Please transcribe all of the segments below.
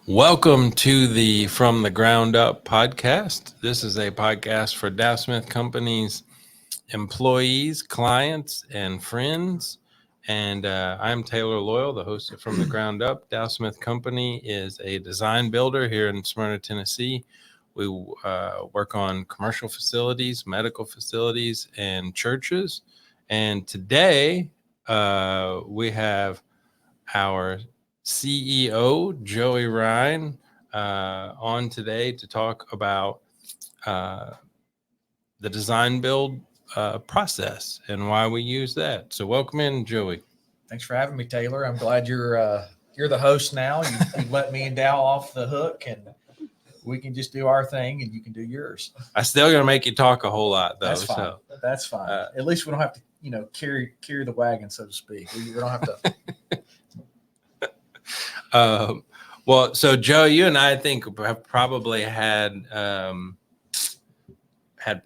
Welcome to the From the Ground Up podcast. This is a podcast for Dow Smith Company's employees, clients, and friends. And I'm Taylor Loyal, the host of From the Ground Up. Dow Smith Company is a design builder here in Smyrna, Tennessee. We work on commercial facilities, medical facilities, and churches. And today we have our CEO, Joey Rhyne, on today to talk about uh, the design build process and why we use that. So welcome in, Joey. Thanks for having me, Taylor. I'm glad you're the host now. You've let me and Dow off the hook, and we can just do our thing, and you can do yours. I still gonna make you talk a whole lot, though. That's fine. So That's fine. At least we don't have to, carry the wagon, so to speak. We don't have to. Well, so Joe, you and I think have probably had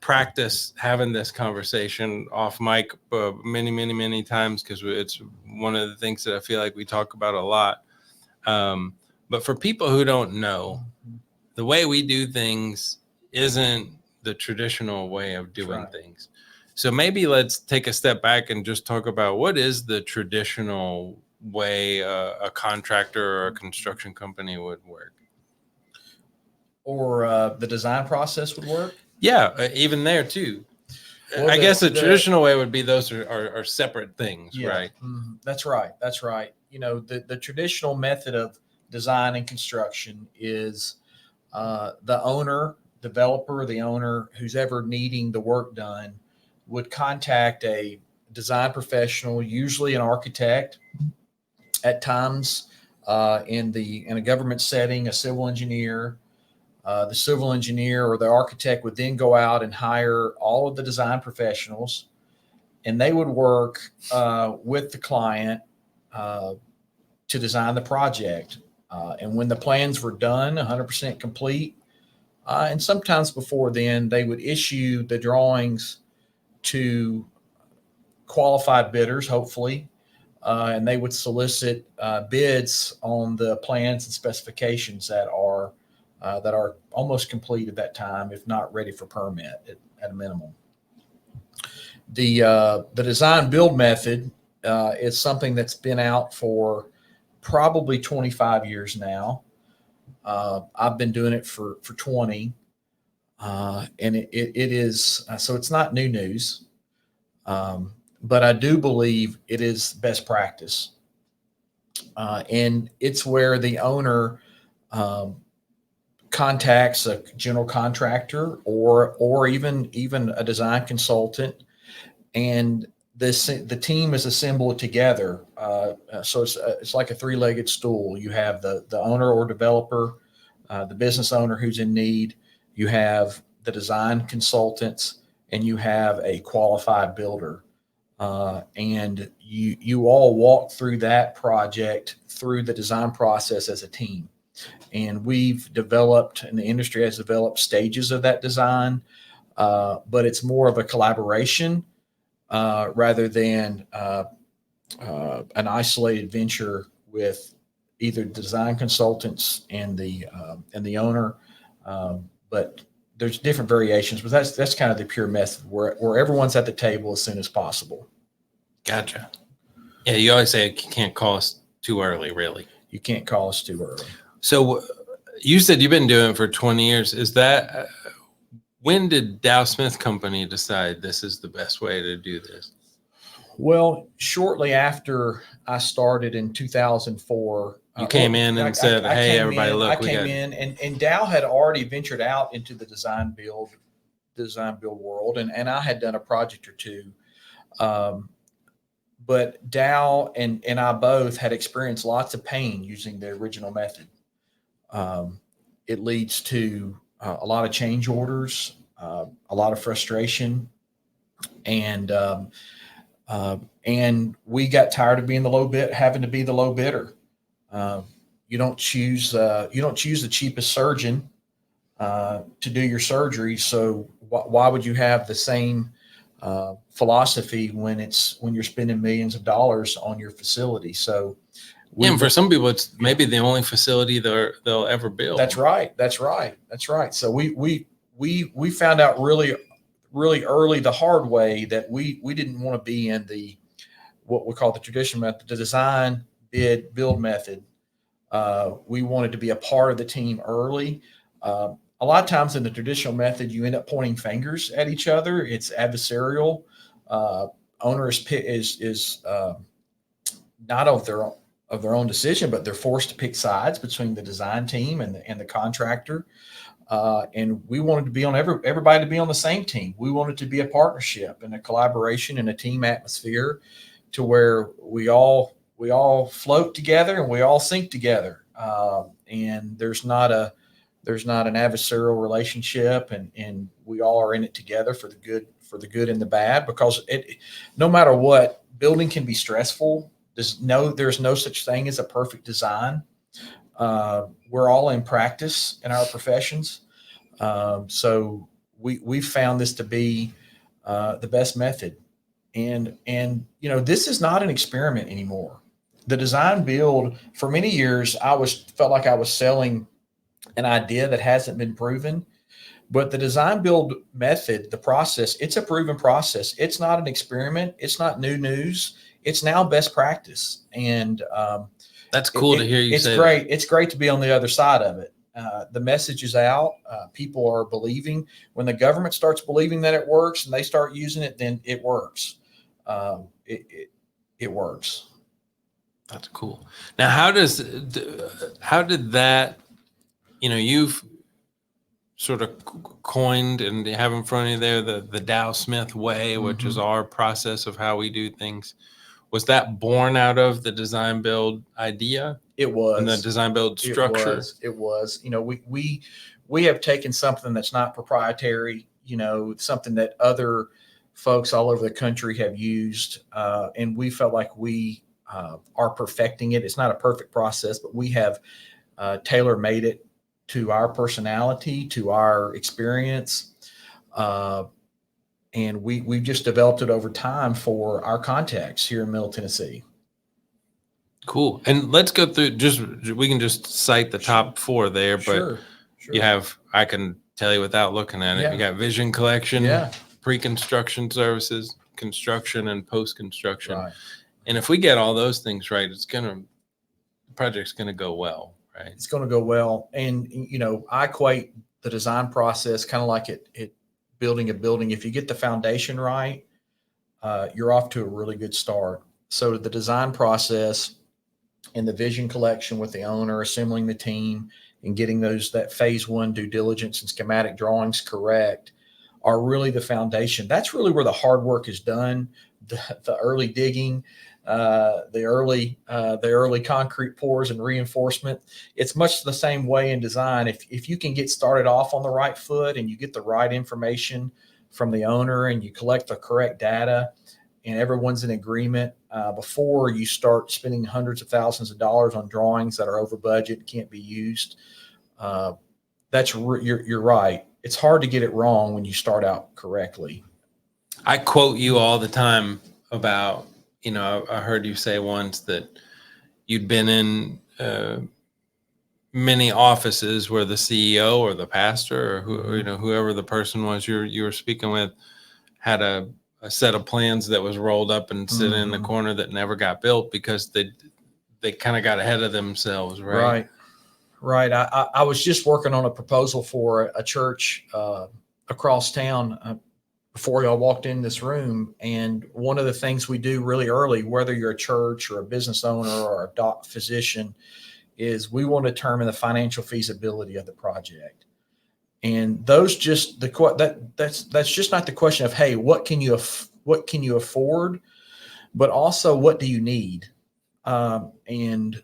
practice having this conversation off mic many times, because it's one of the things that I feel like we talk about a lot. But for people who don't know, the way we do things isn't the traditional way of doing things. So maybe let's take a step back and just talk about what is the traditional way a contractor or a construction company would work, or the design process would work. Yeah, even there too. Well, I guess the traditional way would be those are separate things, yeah. Right? Mm-hmm. That's right. The traditional method of design and construction is the owner, developer, the owner who's ever needing the work done would contact a design professional, usually an architect. At times, in a government setting, a civil engineer. The civil engineer or the architect would then go out and hire all of the design professionals, and they would work with the client to design the project. And when the plans were done, 100% complete, and sometimes before then, they would issue the drawings to qualified bidders, hopefully. And they would solicit bids on the plans and specifications that are almost complete at that time, if not ready for permit at a minimum. The design build method is something that's been out for probably 25 years now. I've been doing it for 20, and it is so it's not new news. But I do believe it is best practice. And it's where the owner contacts a general contractor or even a design consultant, and the team is assembled together. So it's like a three-legged stool. You have the owner or developer, the business owner who's in need. You have the design consultants, and you have a qualified builder. And you all walk through that project through the design process as a team. And we've developed, and the industry has developed stages of that design, but it's more of a collaboration rather than an isolated venture with either design consultants and the owner. But there's different variations, but that's kind of the pure method where everyone's at the table as soon as possible. Gotcha. Yeah, you always say you can't call us too early, really. You can't call us too early. So you said you've been doing it for 20 years. Is that when did Dow Smith Company decide this is the best way to do this? Well, shortly after I started in 2004, you came in and said, "Hey, everybody, look." I came in, and Dow had already ventured out into the design build world, and I had done a project or two. But Dow and I both had experienced lots of pain using the original method. It leads to a lot of change orders, a lot of frustration, and we got tired of being having to be the low bidder. You don't choose the cheapest surgeon to do your surgery. So why would you have the same philosophy when you're spending millions of dollars on your facility? So Yeah, and for some people, it's maybe the only facility they'll ever build. That's right. That's right. That's right. So we found out really early the hard way that we didn't want to be in the what we call the traditional method, the design, bid, build method. We wanted to be a part of the team early. A lot of times in the traditional method, you end up pointing fingers at each other. It's adversarial. Owner is not of their own decision, but they're forced to pick sides between the design team and the contractor. And we wanted to be on everybody to be on the same team. We wanted to be a partnership and a collaboration and a team atmosphere, to where we all float together and we all sink together. And there's not an adversarial relationship, and we all are in it together for the good and the bad, because no matter what, building can be stressful. There's no such thing as a perfect design. We're all in practice in our professions. So we've found this to be the best method. And this is not an experiment anymore. The design build, for many years, felt like I was selling an idea that hasn't been proven. But the design build method, the process, it's a proven process. It's not an experiment. It's not new news. It's now best practice. And that's cool to hear you say. It's great. It's great to be on the other side of it. The message is out. People are believing. When the government starts believing that it works and they start using it, then it works. It works. That's cool. Now, how did that, you've sort of coined and have in front of you there the Dow Smith way, which is our process of how we do things. Was that born out of the design build idea? It was. And the design build structure? It was. We have taken something that's not proprietary, something that other folks all over the country have used, and we felt like we are perfecting it. It's not a perfect process, but we have tailor-made it to our personality, to our experience, and we've just developed it over time for our contacts here in Middle Tennessee. Cool. And let's go through, we can just cite the top four there, but Sure. You have, I can tell you without looking at it, Yeah. You got vision collection, Yeah. pre-construction services, construction, and post-construction. Right. And if we get all those things right, the project's going to go well, right? It's going to go well. And, I equate the design process kind of like it building a building. If you get the foundation right, you're off to a really good start. So the design process and the vision collection with the owner, assembling the team, and getting that phase one due diligence and schematic drawings correct are really the foundation. That's really where the hard work is done. The early digging, the early concrete pours and reinforcement. It's much the same way in design. If you can get started off on the right foot and you get the right information from the owner and you collect the correct data and everyone's in agreement before you start spending hundreds of thousands of dollars on drawings that are over budget, can't be used. You're right. It's hard to get it wrong when you start out correctly. I quote you all the time about, I heard you say once that you'd been in many offices where the CEO or the pastor or whoever the person was you were speaking with had a set of plans that was rolled up and sitting in the corner that never got built because they kind of got ahead of themselves, right? Right. I was just working on a proposal for a church across town before y'all walked in this room. And one of the things we do really early, whether you're a church or a business owner or a physician, is we want to determine the financial feasibility of the project. And those that's just not the question of, hey, what can you afford, but also what do you need? And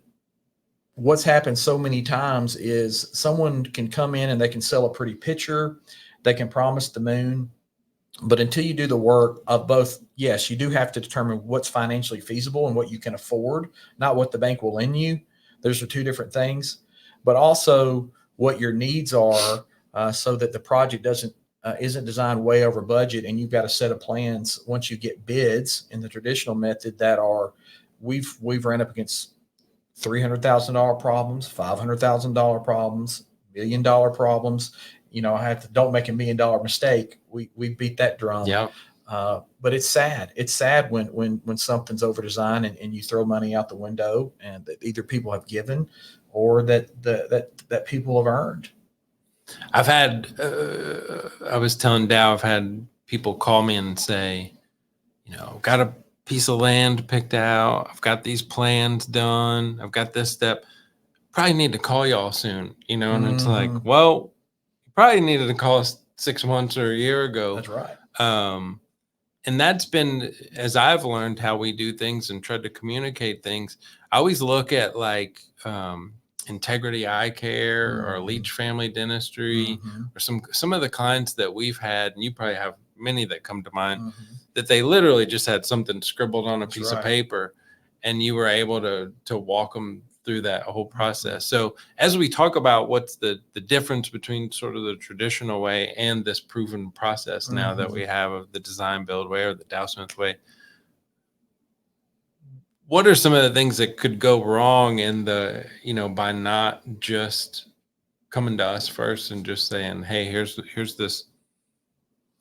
what's happened so many times is someone can come in and they can sell a pretty picture, they can promise the moon, but until you do the work of both, yes, you do have to determine what's financially feasible and what you can afford, not what the bank will lend you. Those are two different things, but also what your needs are, so that the project isn't designed way over budget, and you've got a set of plans once you get bids in the traditional method that are we've ran up against $300,000 problems, $500,000 problems, $1 million problems. I have to don't make $1 million mistake. We beat that drum. Yeah. But it's sad. It's sad when something's over designed and you throw money out the window, and that either people have given or that people have earned. I've had, I was telling Dow, I've had people call me and say, I've got a piece of land picked out. I've got these plans done. I've got this step. Probably need to call y'all soon, and it's like, well, you probably needed to call us 6 months or a year ago. That's right. And that's been, as I've learned how we do things and tried to communicate things, I always look at like Integrity Eye Care or Leach Family Dentistry or some of the clients that we've had, and you probably have many that come to mind, that they literally just had something scribbled on a piece of paper, and you were able to walk them through that whole process. So as we talk about what's the difference between sort of the traditional way and this proven process now that we have of the design build way or the Dow Smith way, what are some of the things that could go wrong in the, by not just coming to us first and just saying, hey, here's this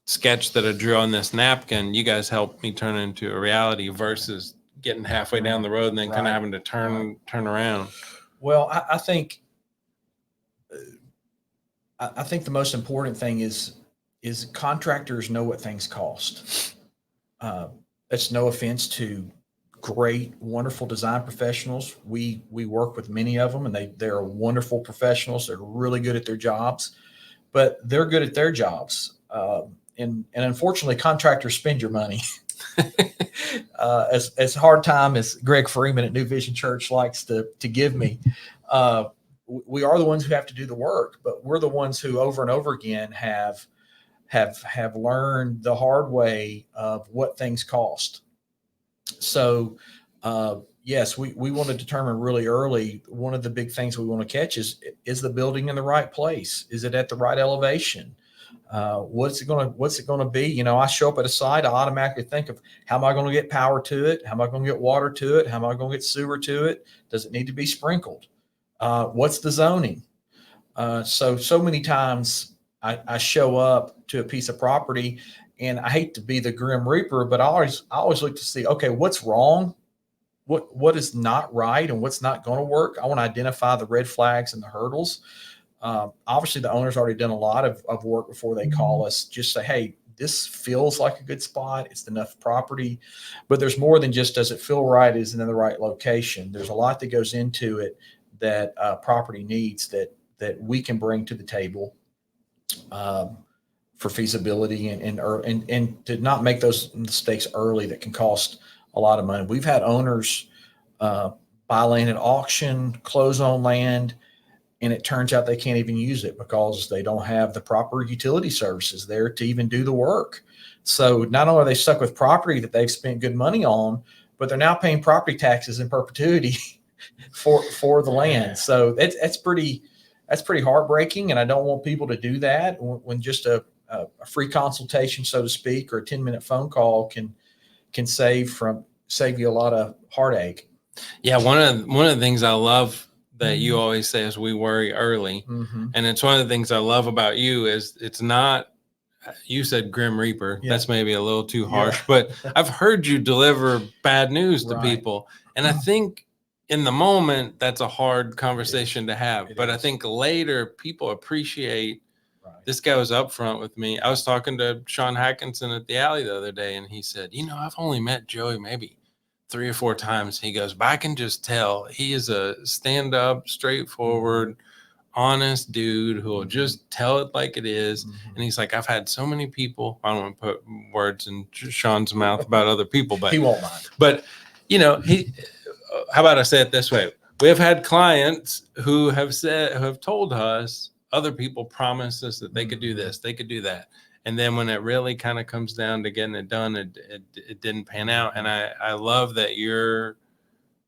sketch that I drew on this napkin, you guys help me turn it into a reality, versus getting halfway down the road and then kind of having to turn around? Well, I think the most important thing is contractors know what things cost. It's no offense to great, wonderful design professionals. We work with many of them, and they're wonderful professionals. They're really good at their jobs, but they're good at their jobs. And unfortunately, contractors spend your money. As hard time as Greg Freeman at New Vision Church likes to give me, we are the ones who have to do the work, but we're the ones who over and over again have learned the hard way of what things cost. So, yes, we want to determine really early. One of the big things we want to catch is the building in the right place? Is it at the right elevation? What's it going to be? I show up at a site, I automatically think of, how am I going to get power to it? How am I going to get water to it? How am I going to get sewer to it? Does it need to be sprinkled? What's the zoning? So many times I show up to a piece of property, and I hate to be the grim reaper, but I always look to see, okay, what's wrong? What is not right, and what's not going to work? I want to identify the red flags and the hurdles. Obviously, the owner's already done a lot of work before they call us. Just say, hey, this feels like a good spot. It's enough property. But there's more than just, does it feel right? Is it in the right location? There's a lot that goes into it that property needs that we can bring to the table for feasibility and to not make those mistakes early that can cost a lot of money. We've had owners buy land at auction, close on land, and it turns out they can't even use it because they don't have the proper utility services there to even do the work. So not only are they stuck with property that they've spent good money on, but they're now paying property taxes in perpetuity for the land. So that's pretty heartbreaking, and I don't want people to do that when just a free consultation, so to speak, or a 10-minute phone call can save you a lot of heartache. Yeah, one of the things I love that you always say is we worry early. And it's one of the things I love about you is it's not, you said Grim Reaper. Yeah. That's maybe a little too harsh, but I've heard you deliver bad news to people. And I think in the moment, that's a hard conversation to have. But I think later people appreciate this guy was upfront with me. I was talking to Sean Hackinson at the alley the other day, and he said, I've only met Joey maybe 3 or 4 times. He goes, but I can just tell he is a stand-up, straightforward, honest dude who will just tell it like it is. And he's like, I've had so many people, I don't want to put words in Sean's mouth about other people, but he won't mind. But, how about I say it this way? We have had clients who have told us other people promised us that they could do this, they could do that. And then when it really kind of comes down to getting it done, it didn't pan out. And I love that you're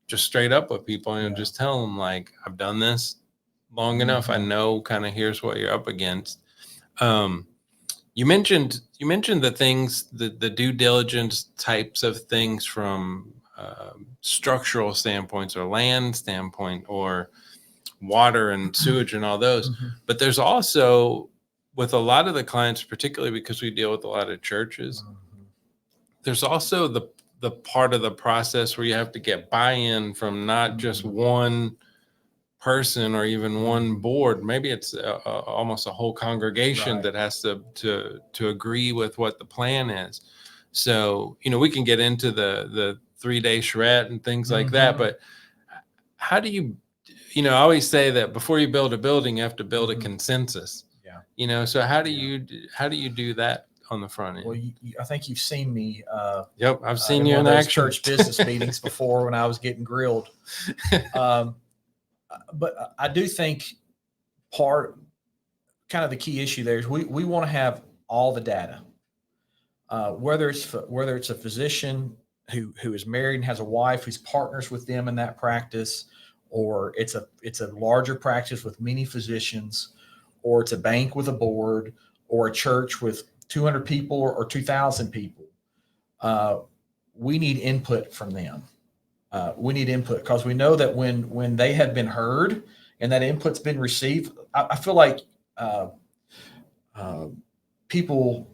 just straight up with people and just tell them, like, I've done this long enough. I know kind of here's what you're up against. You mentioned the things, the due diligence types of things from structural standpoints or land standpoint or water and sewage and all those. Mm-hmm. But there's also, with a lot of the clients, particularly because we deal with a lot of churches, Mm-hmm. there's also the part of the process where you have to get buy-in from not just one person or even one board. Maybe it's almost a whole congregation Right. that has to agree with what the plan is. So, we can get into the 3-day charrette and things like that, but how do you, I always say that before you build a building, you have to build a consensus. Yeah. So how do you do that on the front end? Well, I think you've seen me. Yep, I've seen in you one in of those action. church business meetings before when I was getting grilled. But I do think kind of the key issue there is we want to have all the data, whether it's a physician who is married and has a wife who's partners with them in that practice, or it's a larger practice with many physicians, or it's a bank with a board, or a church with 200 people or 2,000 people. We need input from them. We need input because we know that when they have been heard and that input's been received, I feel like people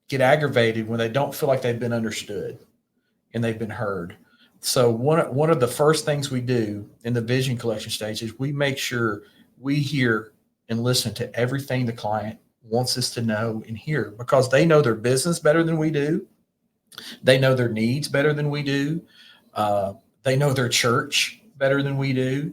get aggravated when they don't feel like they've been understood and they've been heard. So one of the first things we do in the vision collection stage is we make sure we hear and listen to everything the client wants us to know and hear, because they know their business better than we do. They know their needs better than we do. They know their church better than we do.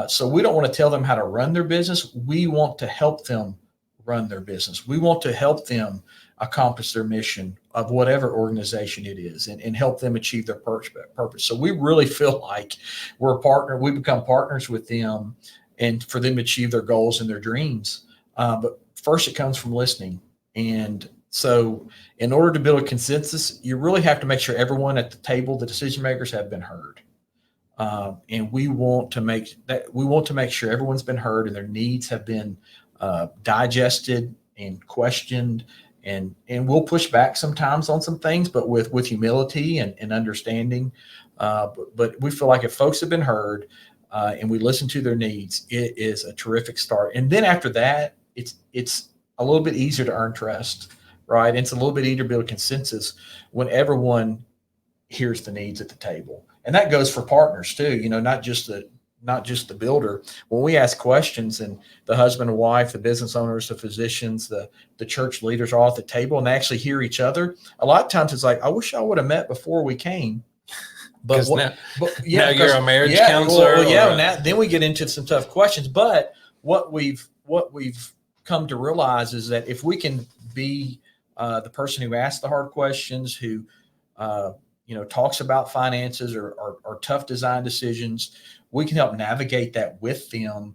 So we don't want to tell them how to run their business. We want to help them run their business. We want to help them accomplish their mission of whatever organization it is, and help them achieve their purpose. So we really feel like we're a partner. We become partners with them and for them to achieve their goals and their dreams. But first it comes from listening. And so in order to build a consensus, you really have to make sure everyone at the table, the decision makers, have been heard. And we want to make sure everyone's been heard and their needs have been digested and questioned. And we'll push back sometimes on some things, but with humility and understanding. But we feel like if folks have been heard and we listen to their needs, it is a terrific start. And then after that, it's a little bit easier to earn trust, right? It's a little bit easier to build a consensus when everyone hears the needs at the table. And that goes for partners too, not just the builder. When we ask questions and the husband and wife, the business owners, the physicians, the church leaders are all at the table and they actually hear each other. A lot of times it's like, I wish I would have met before we came. But now you're a marriage counselor. Then we get into some tough questions. But what we've come to realize is that if we can be the person who asks the hard questions, who talks about finances or tough design decisions, we can help navigate that with them.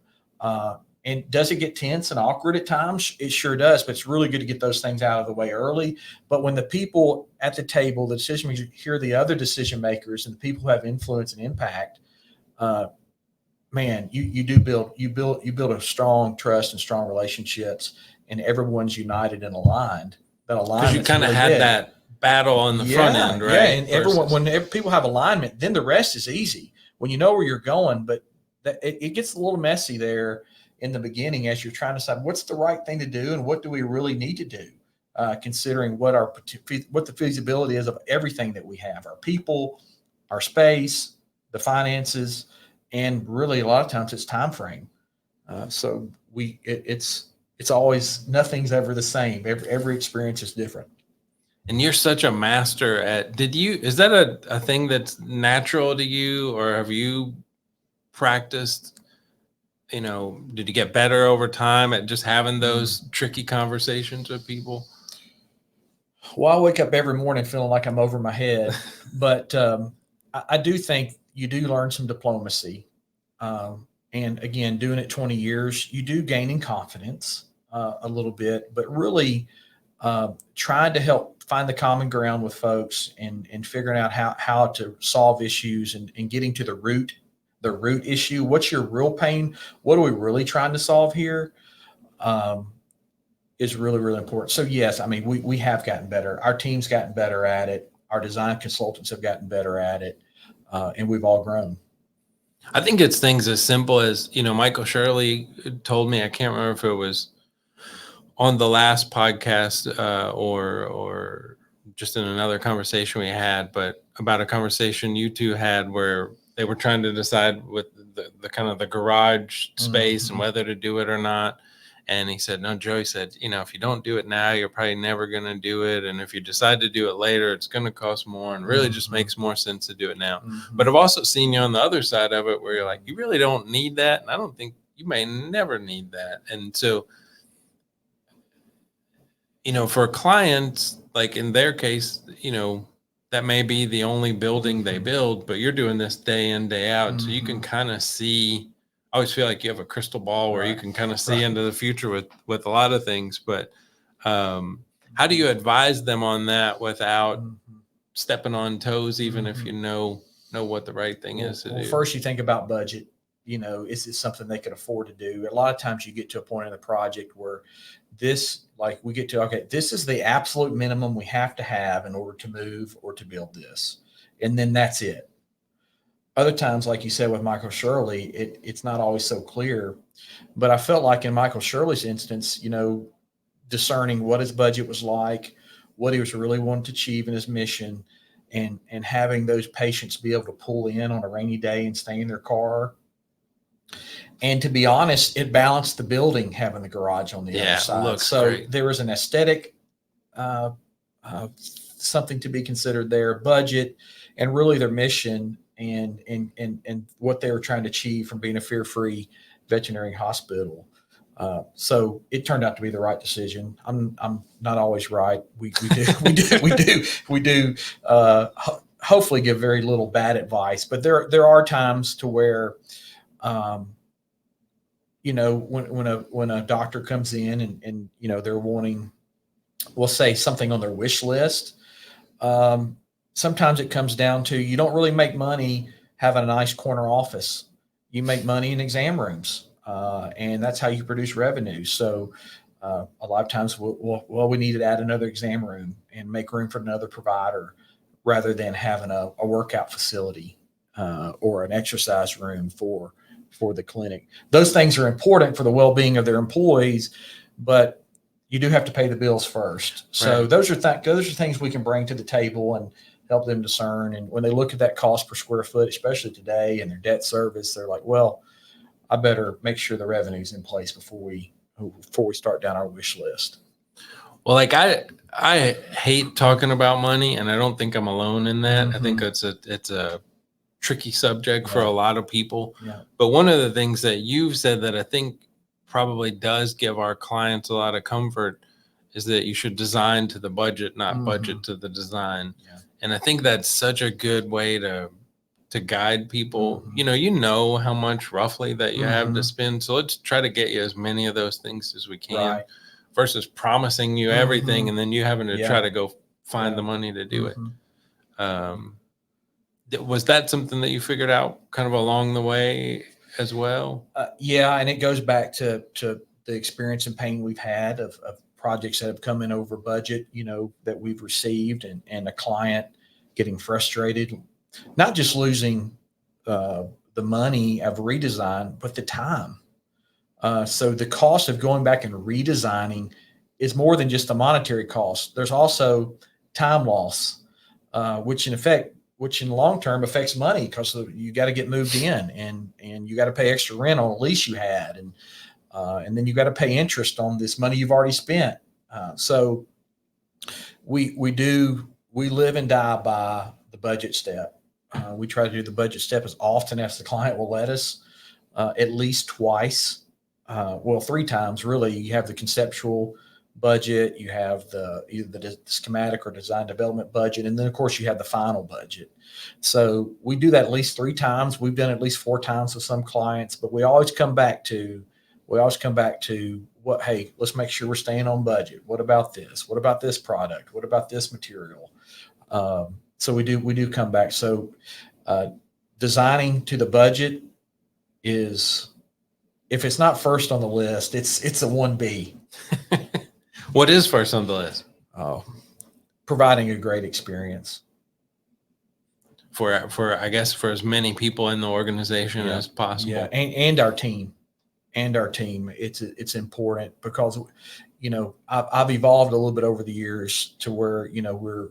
And does it get tense and awkward at times? It sure does, but it's really good to get those things out of the way early. But when the people at the table, the decision makers, hear the other decision makers and the people who have influence and impact, man, you build a strong trust and strong relationships, and everyone's united and aligned. That alignment, because you kind of had that battle on the front end, right? Yeah, and when people have alignment, then the rest is easy when you know where you're going. But it gets a little messy there in the beginning as you're trying to decide what's the right thing to do and what do we really need to do, considering what the feasibility is of everything that we have: our people, our space, the finances, and really a lot of times it's time frame. So it's always, nothing's ever the same. Every experience is different. And you're such a master is that a thing that's natural to you, or have you practiced, did you get better over time at just having those tricky conversations with people? Well, I wake up every morning feeling like I'm over my head, but I do think you do learn some diplomacy. And again, doing it 20 years, you do gain in confidence a little bit, but really trying to help find the common ground with folks and figuring out how to solve issues and getting to the root issue. What's your real pain? What are we really trying to solve here? Is really, really important. So yes, I mean, we have gotten better. Our team's gotten better at it. Our design consultants have gotten better at it, and we've all grown. I think it's things as simple as, Michael Shirley told me, I can't remember if it was on the last podcast or just in another conversation we had, but about a conversation you two had where they were trying to decide with the kind of the garage space and whether to do it or not. And he said, no, Joey said, if you don't do it now, you're probably never going to do it. And if you decide to do it later, it's going to cost more, and really just makes more sense to do it now. But I've also seen you on the other side of it where you're like, you really don't need that. And I don't think you may never need that. And so, for clients, like in their case, that may be the only building they build, but you're doing this day in, day out. So you can kind of see, I always feel like you have a crystal ball where you can kind of see into the future with a lot of things. But how do you advise them on that without stepping on toes, even if you know what the right thing is to do? First, you think about budget. Is it something they could afford to do? A lot of times you get to a point in the project where we get to, okay, this is the absolute minimum we have to have in order to move or to build this. And then that's it. Other times, like you said with Michael Shirley, it's not always so clear. But I felt like in Michael Shirley's instance, discerning what his budget was like, what he was really wanting to achieve in his mission, and having those patients be able to pull in on a rainy day and stay in their car. And to be honest, it balanced the building having the garage on the other side. Looks so great. There was an aesthetic, something to be considered there, budget, and really their mission and what they were trying to achieve from being a fear-free veterinary hospital. So it turned out to be the right decision. I'm not always right. We do hopefully give very little bad advice, but there are times to where, when a doctor comes in and they're wanting, we'll say something on their wish list. Sometimes it comes down to, you don't really make money having a nice corner office. You make money in exam rooms, and that's how you produce revenue. So a lot of times we need to add another exam room and make room for another provider rather than having a workout facility or an exercise room for the clinic. Those things are important for the well-being of their employees, but you do have to pay the bills first. So those are things we can bring to the table and help them discern. And when they look at that cost per square foot, especially today, and their debt service, they're like, well, I better make sure the revenue's in place before we start down our wish list. Well, like I hate talking about money, and I don't think I'm alone in that. I think it's a tricky subject for a lot of people. Yeah. But one of the things that you've said that I think probably does give our clients a lot of comfort is that you should design to the budget, not budget to the design. Yeah. And I think that's such a good way to guide people. You know how much roughly that you have to spend. So let's try to get you as many of those things as we can versus promising you everything and then you having to try to go find the money to do it. Was that something that you figured out kind of along the way as well? And it goes back to the experience and pain we've had of projects that have come in over budget, that we've received, and a client getting frustrated, not just losing the money of redesign, but the time. So the cost of going back and redesigning is more than just a monetary cost. There's also time loss, which in the long term affects money, because you got to get moved in and you got to pay extra rent on a lease you had. And then you got to pay interest on this money you've already spent. So we live and die by the budget step. We try to do the budget step as often as the client will let us, at least twice. 3 times really. You have the conceptual budget, you have either the schematic or design development budget, and then of course you have the final budget. So we do that at least 3 times. We've done it at least 4 times with some clients, but we always come back to hey, let's make sure we're staying on budget. What about this? What about this product? What about this material? So we do come back. So designing to the budget is, if it's not first on the list, it's a 1B. What is first on the list? Providing a great experience. for I guess for as many people in the organization as possible. Yeah, and our team. It's important because, I've evolved a little bit over the years to where, we're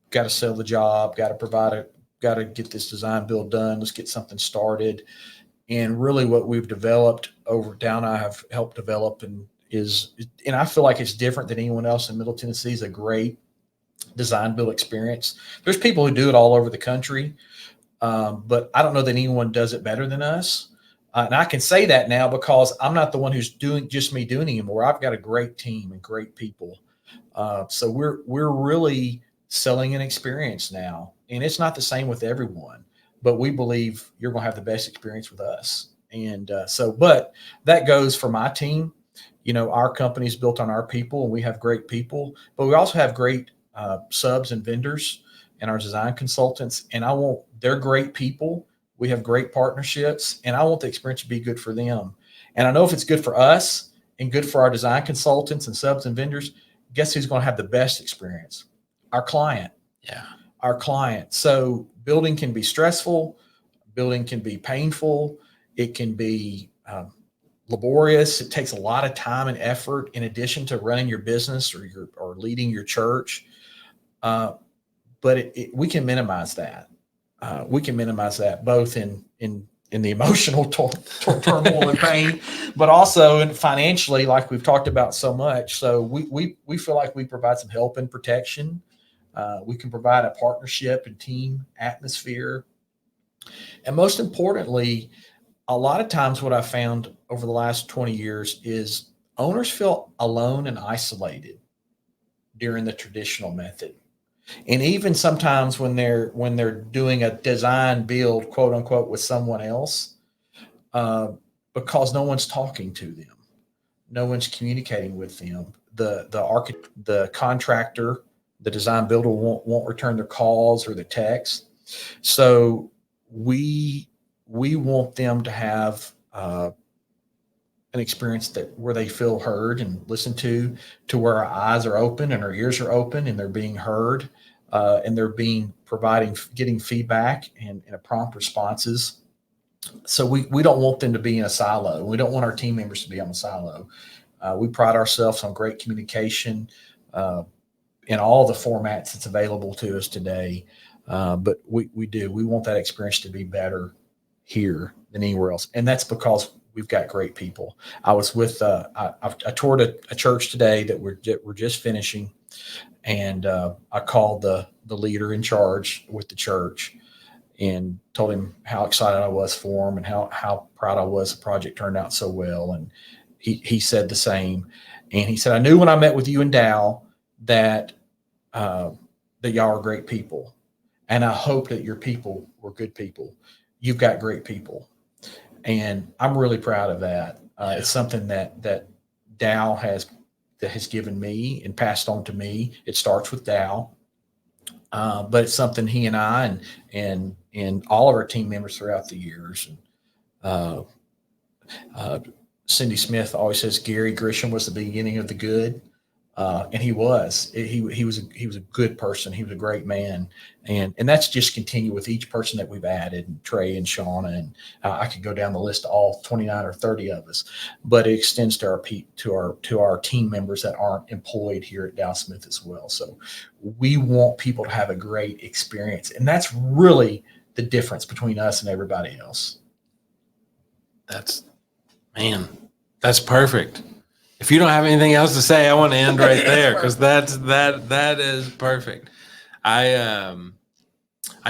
got to sell the job, got to get this design build done. Let's get something started. And really what we've developed over down, I have helped develop and I feel like it's different than anyone else in Middle Tennessee, is a great design build experience. There's people who do it all over the country. But I don't know that anyone does it better than us. And I can say that now because I'm not the one who's doing anymore. I've got a great team and great people. So we're really selling an experience now, and it's not the same with everyone. But we believe you're going to have the best experience with us. And but that goes for my team. Our company is built on our people, and we have great people. But we also have great subs and vendors and our design consultants. And they're great people. We have great partnerships, and I want the experience to be good for them. And I know if it's good for us and good for our design consultants and subs and vendors, guess who's going to have the best experience? Our client. Yeah. Our client. So building can be stressful. Building can be painful. It can be laborious. It takes a lot of time and effort in addition to running your business or leading your church. But we can minimize that. We can minimize that both in the emotional turmoil and pain, but also financially, like we've talked about so much. So we feel like we provide some help and protection. We can provide a partnership and team atmosphere. And most importantly, a lot of times what I found over the last 20 years is owners feel alone and isolated during the traditional method. And even sometimes when they're doing a design build, quote unquote, with someone else, because no one's talking to them, no one's communicating with them. The contractor, the design builder won't return their calls or the texts. So we want them to have an experience where they feel heard and listened to where our eyes are open and our ears are open and they're being heard, and they're getting feedback and prompt responses. So we don't want them to be in a silo. We don't want our team members to be on a silo. We pride ourselves on great communication in all the formats that's available to us today. But we want that experience to be better here than anywhere else. And that's because we've got great people. I was with, I toured a church today that we're just finishing. And I called the leader in charge with the church and told him how excited I was for him and how proud I was the project turned out so well. And he said the same. And he said, I knew when I met with you and Dow that y'all are great people. And I hope that your people were good people. You've got great people. And I'm really proud of that. It's something that Dow has given me and passed on to me. It starts with Dow, but it's something he and I and all of our team members throughout the years. Cindy Smith always says Gary Grisham was the beginning of the good. And he was a good person. He was a great man. And that's just continued with each person that we've added, and Trey and Shauna. And I could go down the list of all 29 or 30 of us, but it extends to our team members that aren't employed here at Dow Smith as well. So we want people to have a great experience. And that's really the difference between us and everybody else. That's perfect. If you don't have anything else to say, I want to end right there because that is perfect. I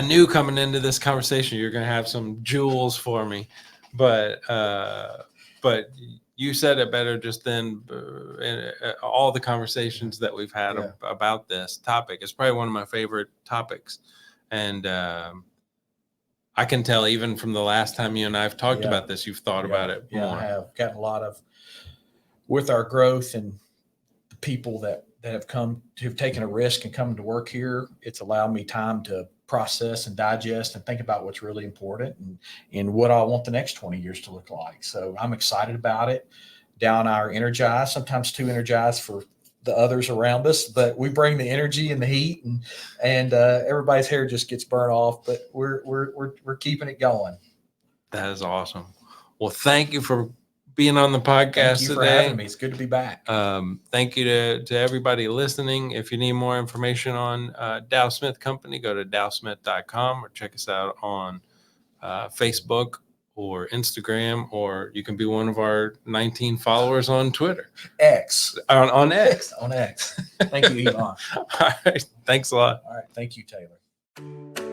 knew coming into this conversation you're going to have some jewels for me, but you said it better just then. All the conversations that we've had about this topic, it's probably one of my favorite topics, and I can tell even from the last time you and I have talked about this, you've thought about it more. I have gotten a lot of. With our growth and the people that have taken a risk and come to work here, it's allowed me time to process and digest and think about what's really important and what I want the next 20 years to look like. So I'm excited about it. Dow and I are energized, sometimes too energized for the others around us, but we bring the energy and the heat, and everybody's hair just gets burnt off. But we're keeping it going. That is awesome. Well, thank you for being on the podcast Thank you today. for having me. It's good to be back. Thank you to everybody listening. If you need more information on Dow Smith Company, go to dowsmith.com or check us out on Facebook or Instagram, or you can be one of our 19 followers on Twitter. X. On X. On X. Thank you, Elon. All right. Thanks a lot. All right. Thank you, Taylor.